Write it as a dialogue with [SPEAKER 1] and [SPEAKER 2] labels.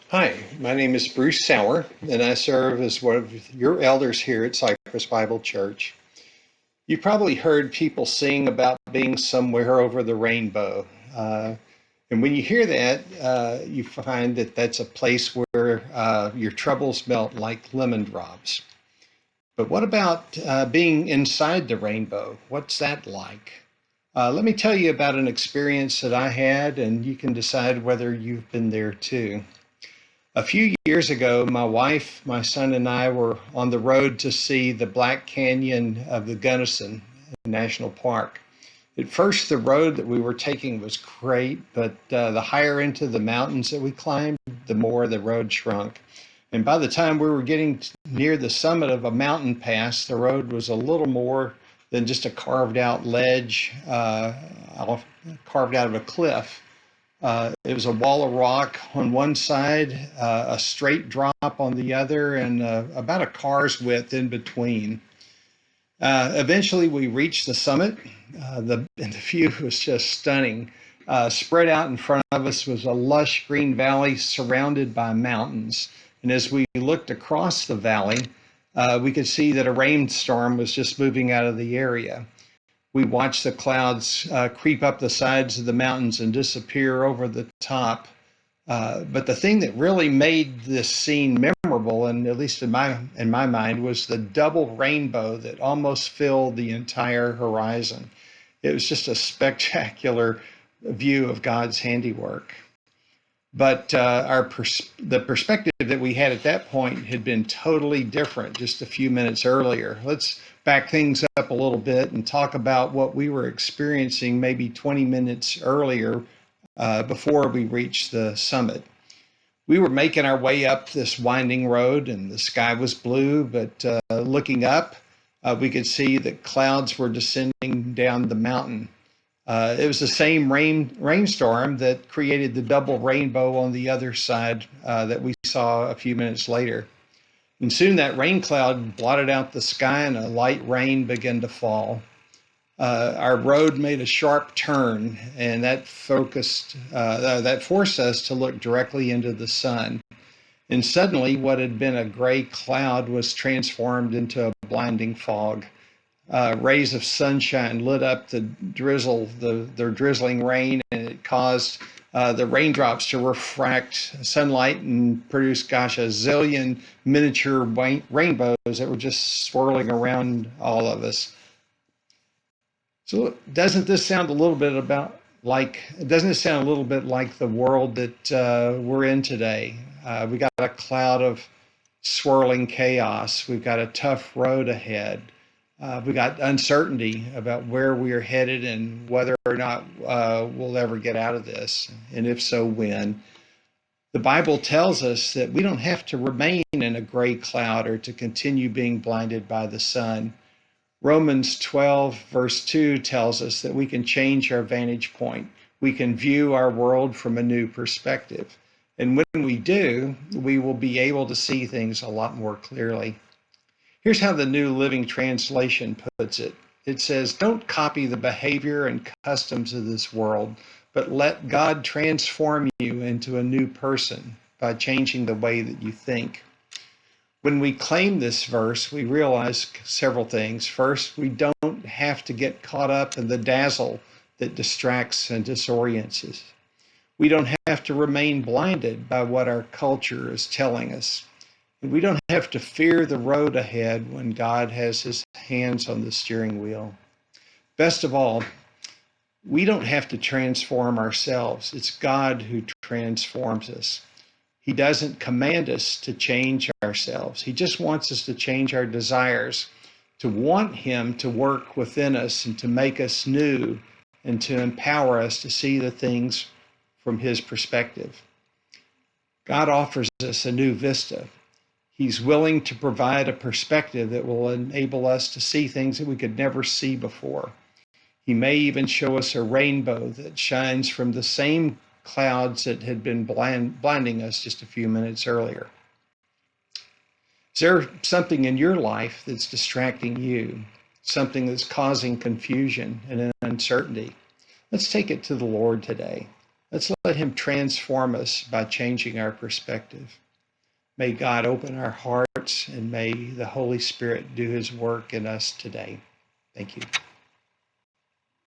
[SPEAKER 1] Hi, my name is Bruce Sauer, and I serve as one of your elders here at Cypress Bible Church. You've probably heard people sing about being somewhere over the rainbow. And when you hear that, you find that that's a place where your troubles melt like lemon drops. But what about being inside the rainbow? What's that like? Let me tell you about an experience that I had, and you can decide whether you've been there too. A few years ago, my wife, my son, and I were on the road to see the Black Canyon of the Gunnison National Park. At first, the road that we were taking was great, but the higher into the mountains that we climbed, the more the road shrunk. And by the time we were getting near the summit of a mountain pass, the road was a little more than just a carved out ledge, carved out of a cliff. It was a wall of rock on one side, a straight drop on the other, and about a car's width in between. Eventually, we reached the summit. And the view was just stunning. Spread out in front of us was a lush green valley surrounded by mountains. And as we looked across the valley, we could see that a rainstorm was just moving out of the area. We watched the clouds creep up the sides of the mountains and disappear over the top. But the thing that really made this scene memorable, and at least in my mind, was the double rainbow that almost filled the entire horizon. It was just a spectacular view of God's handiwork. But the perspective that we had at that point had been totally different just a few minutes earlier. Let's back things up a little bit and talk about what we were experiencing maybe 20 minutes earlier before we reached the summit. We were making our way up this winding road, and the sky was blue, but looking up, we could see that clouds were descending down the mountain. It was the same rainstorm that created the double rainbow on the other side that we saw a few minutes later. And soon that rain cloud blotted out the sky and a light rain began to fall. Our road made a sharp turn, and that forced us to look directly into the sun. And suddenly, what had been a gray cloud was transformed into a blinding fog. Rays of sunshine lit up the drizzling rain, and it caused the raindrops to refract sunlight and produce, gosh, a zillion miniature rainbows that were just swirling around all of us. So doesn't this sound a little bit doesn't it sound a little bit like the world that we're in today? We got a cloud of swirling chaos. We've got a tough road ahead. We got uncertainty about where we are headed and whether or not we'll ever get out of this, and if so, when. The Bible tells us that we don't have to remain in a gray cloud or to continue being blinded by the sun. Romans 12, verse 2 tells us that we can change our vantage point. We can view our world from a new perspective. And when we do, we will be able to see things a lot more clearly. Here's how the New Living Translation puts it. It says, "Don't copy the behavior and customs of this world, but let God transform you into a new person by changing the way that you think." When we claim this verse, we realize several things. First, we don't have to get caught up in the dazzle that distracts and disorients us. We don't have to remain blinded by what our culture is telling us. And we don't have to fear the road ahead when God has his hands on the steering wheel. Best of all, we don't have to transform ourselves. It's God who transforms us. He doesn't command us to change ourselves. He just wants us to change our desires, to want him to work within us and to make us new and to empower us to see the things from his perspective. God offers us a new vista. He's willing to provide a perspective that will enable us to see things that we could never see before. He may even show us a rainbow that shines from the same clouds that had been blinding us just a few minutes earlier. Is there something in your life that's distracting you? Something that's causing confusion and uncertainty? Let's take it to the Lord today. Let's let him transform us by changing our perspective. May God open our hearts, and may the Holy Spirit do his work in us today. Thank you.